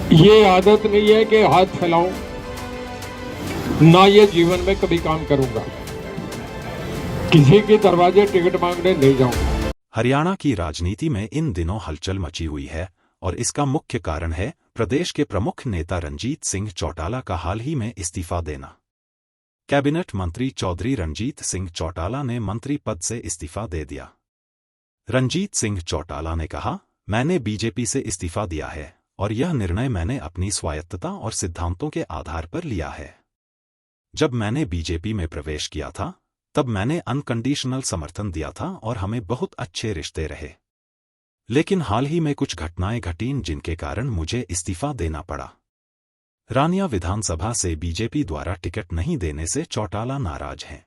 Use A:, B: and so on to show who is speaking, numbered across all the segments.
A: ये आदत नहीं है कि हाथ फैलाऊं, ना ये जीवन में कभी काम करूंगा। किसी के दरवाजे टिकट मांगने नहीं जाऊंगा।
B: हरियाणा की राजनीति में इन दिनों हलचल मची हुई है और इसका मुख्य कारण है प्रदेश के प्रमुख नेता रणजीत सिंह चौटाला का हाल ही में इस्तीफा देना। कैबिनेट मंत्री चौधरी रणजीत सिंह चौटाला ने मंत्री पद से इस्तीफा दे दिया। रणजीत सिंह चौटाला ने कहा, मैंने बीजेपी से इस्तीफा दिया है और यह निर्णय मैंने अपनी स्वायत्तता और सिद्धांतों के आधार पर लिया है। जब मैंने बीजेपी में प्रवेश किया था तब मैंने अनकंडीशनल समर्थन दिया था और हमें बहुत अच्छे रिश्ते रहे। लेकिन हाल ही में कुछ घटनाएं घटीं जिनके कारण मुझे इस्तीफा देना पड़ा। रानिया विधानसभा से बीजेपी द्वारा टिकट नहीं देने से चौटाला नाराज हैं।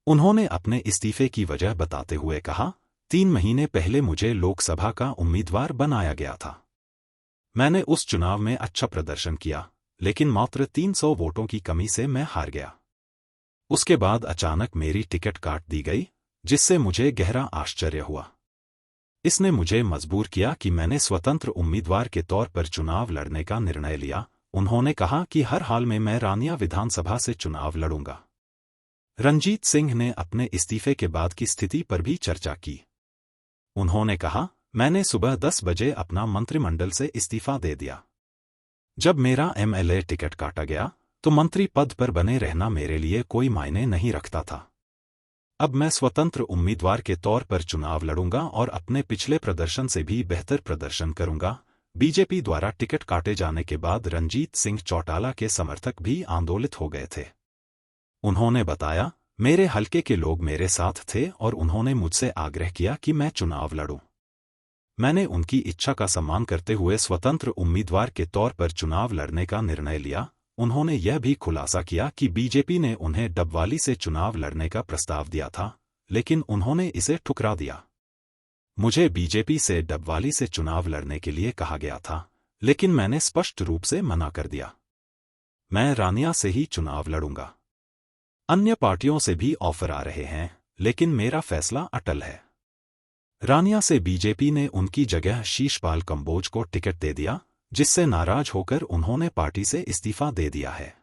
B: उन्होंने अपने इस्तीफे की वजह बताते हुए कहा, 3 महीने पहले मुझे लोकसभा का उम्मीदवार बनाया गया था। मैंने उस चुनाव में अच्छा प्रदर्शन किया, लेकिन मात्र 300 वोटों की कमी से मैं हार गया। उसके बाद अचानक मेरी टिकट काट दी गई, जिससे मुझे गहरा आश्चर्य हुआ। इसने मुझे मजबूर किया कि मैंने स्वतंत्र उम्मीदवार के तौर पर चुनाव लड़ने का निर्णय लिया। उन्होंने कहा कि हर हाल में मैं रानिया विधानसभा से चुनाव लड़ूंगा। रणजीत सिंह ने अपने इस्तीफे के बाद की स्थिति पर भी चर्चा की। उन्होंने कहा, मैंने सुबह 10 बजे अपना मंत्रिमंडल से इस्तीफा दे दिया। जब मेरा एमएलए टिकट काटा गया तो मंत्री पद पर बने रहना मेरे लिए कोई मायने नहीं रखता था। अब मैं स्वतंत्र उम्मीदवार के तौर पर चुनाव लड़ूंगा और अपने पिछले प्रदर्शन से भी बेहतर प्रदर्शन करूंगा। बीजेपी द्वारा टिकट काटे जाने के बाद रणजीत सिंह चौटाला के समर्थक भी आंदोलित हो गए थे। उन्होंने बताया, मेरे हलके के लोग मेरे साथ थे और उन्होंने मुझसे आग्रह किया कि मैं चुनाव लड़ूं। मैंने उनकी इच्छा का सम्मान करते हुए स्वतंत्र उम्मीदवार के तौर पर चुनाव लड़ने का निर्णय लिया। उन्होंने यह भी खुलासा किया कि बीजेपी ने उन्हें डबवाली से चुनाव लड़ने का प्रस्ताव दिया था, लेकिन उन्होंने इसे ठुकरा दिया। मुझे बीजेपी से डबवाली से चुनाव लड़ने के लिए कहा गया था, लेकिन मैंने स्पष्ट रूप से मना कर दिया। मैं रानिया से ही चुनाव लड़ूंगा। अन्य पार्टियों से भी ऑफर आ रहे हैं, लेकिन मेरा फैसला अटल है। रानिया से बीजेपी ने उनकी जगह शीशपाल कंबोज को टिकट दे दिया, जिससे नाराज होकर उन्होंने पार्टी से इस्तीफा दे दिया है।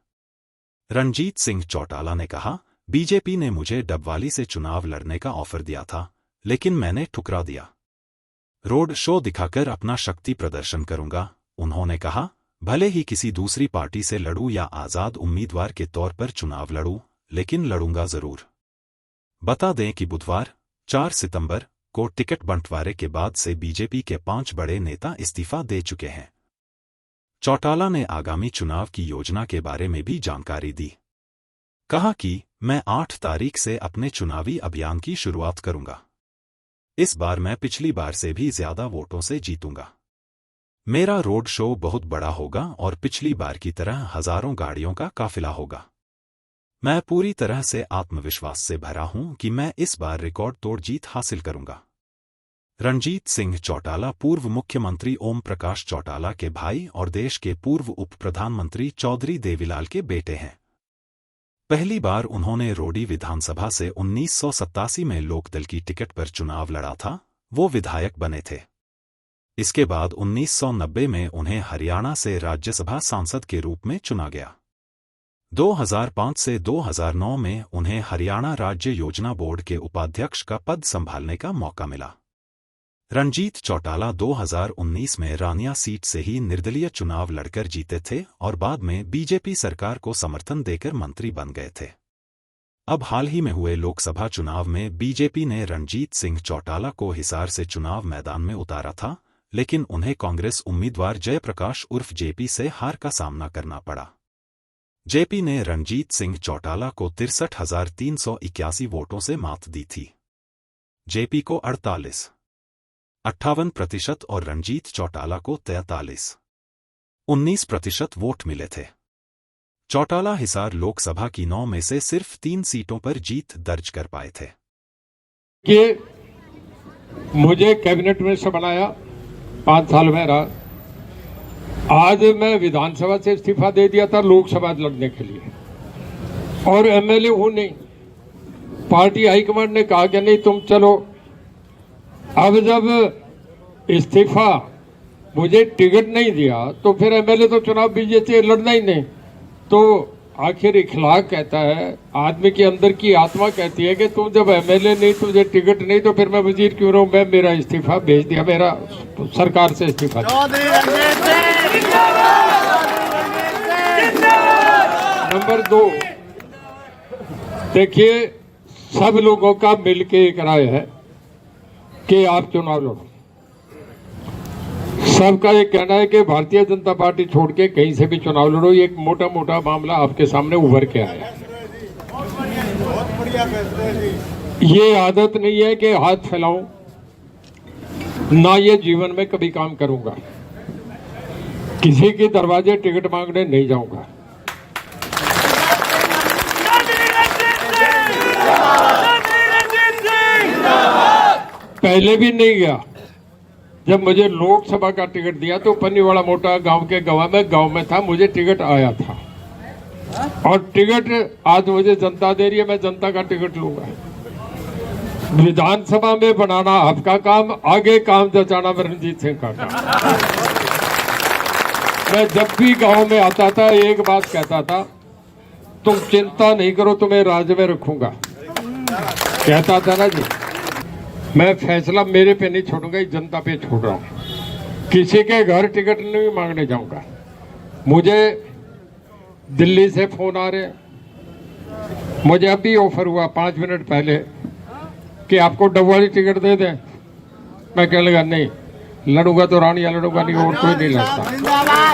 B: रणजीत सिंह चौटाला ने कहा, बीजेपी ने मुझे डबवाली से चुनाव लड़ने का ऑफर दिया था, लेकिन मैंने ठुकरा दिया। रोड शो दिखाकर अपना शक्ति प्रदर्शन करूंगा। उन्होंने कहा, भले ही किसी दूसरी पार्टी से लड़ूं या आजाद उम्मीदवार के तौर पर चुनाव लड़ूं, लेकिन लड़ूंगा जरूर। बता दें कि बुधवार 4 सितंबर को टिकट बंटवारे के बाद से बीजेपी के 5 बड़े नेता इस्तीफा दे चुके हैं। चौटाला ने आगामी चुनाव की योजना के बारे में भी जानकारी दी। कहा कि मैं 8 तारीख से अपने चुनावी अभियान की शुरुआत करूंगा। इस बार मैं पिछली बार से भी ज्यादा वोटों से जीतूंगा। मेरा रोड शो बहुत बड़ा होगा और पिछली बार की तरह हजारों गाड़ियों का काफिला होगा। मैं पूरी तरह से आत्मविश्वास से भरा हूं कि मैं इस बार रिकॉर्ड तोड़ जीत हासिल करूंगा। रणजीत सिंह चौटाला पूर्व मुख्यमंत्री ओम प्रकाश चौटाला के भाई और देश के पूर्व उप प्रधानमंत्री चौधरी देवीलाल के बेटे हैं। पहली बार उन्होंने रोडी विधानसभा से 1987 में लोकदल की टिकट पर चुनाव लड़ा था। वो विधायक बने थे। इसके बाद 1990 में उन्हें हरियाणा से राज्यसभा सांसद के रूप में चुना गया। 2005 से 2009 में उन्हें हरियाणा राज्य योजना बोर्ड के उपाध्यक्ष का पद संभालने का मौका मिला। रणजीत चौटाला 2019 में रानिया सीट से ही निर्दलीय चुनाव लड़कर जीते थे और बाद में बीजेपी सरकार को समर्थन देकर मंत्री बन गए थे। अब हाल ही में हुए लोकसभा चुनाव में बीजेपी ने रणजीत सिंह चौटाला को हिसार से चुनाव मैदान में उतारा था, लेकिन उन्हें कांग्रेस उम्मीदवार जयप्रकाश उर्फ जेपी से हार का सामना करना पड़ा। जेपी ने रणजीत सिंह चौटाला को 63,381 वोटों से मात दी थी। जेपी को 48.58% और रणजीत चौटाला को 43.19% वोट मिले थे। चौटाला हिसार लोकसभा की 9 में से सिर्फ 3 सीटों पर जीत दर्ज कर पाए थे।
A: कि मुझे कैबिनेट मिनिस्टर बनाया, 5 साल में रहा। आज मैं विधानसभा से इस्तीफा दे दिया था लोकसभा लड़ने के लिए, और एमएलए हूं नहीं। पार्टी हाईकमांड ने कहा कि नहीं तुम चलो। अब जब इस्तीफा मुझे टिकट नहीं दिया तो फिर एमएलए तो चुनाव बीजेपी लड़ना ही नहीं। तो आखिर इखलाक कहता है, आदमी के अंदर की आत्मा कहती है कि तुम जब एमएलए नहीं, तुझे टिकट नहीं, तो फिर मैं वजीर क्यों रहूं। मैं मेरा इस्तीफा भेज दिया, मेरा सरकार से इस्तीफा दिया। नंबर 2, देखिए सब लोगों का मिलके एक राय है कि आप चुनाव लड़ो। सबका ये कहना है कि भारतीय जनता पार्टी छोड़ के कहीं से भी चुनाव लड़ो। ये एक मोटा मोटा मामला आपके सामने उभर के आया। ये आदत नहीं है कि हाथ फैलाऊं, ना ये जीवन में कभी काम करूंगा। किसी के दरवाजे टिकट मांगने नहीं जाऊंगा। पहले भी नहीं गया। जब मुझे लोकसभा का टिकट दिया तो पन्नीवाड़ा मोटा गांव के गवाह में गांव में था, मुझे टिकट आया था। और टिकट आज मुझे जनता दे रही है, मैं जनता का टिकट लूंगा। विधानसभा में बनाना आपका काम, आगे काम जचाना रणजीत सिंह का काम। मैं जब भी गांव में आता था एक बात कहता था, तुम चिंता नहीं करो, तुम्हें राज्य में रखूंगा, कहता था ना जी। मैं फैसला मेरे पे नहीं छोड़ूंगा, जनता पे छोड़ रहा हूं। किसी के घर टिकट नहीं मांगने जाऊंगा। मुझे दिल्ली से फोन आ रहे, मुझे अभी ऑफर हुआ 5 मिनट पहले कि आपको डबवाली टिकट दे दें। मैं कहने लगा नहीं, लड़ूंगा तो रानिया लड़ूंगा, नहीं और कोई नहीं लड़ता।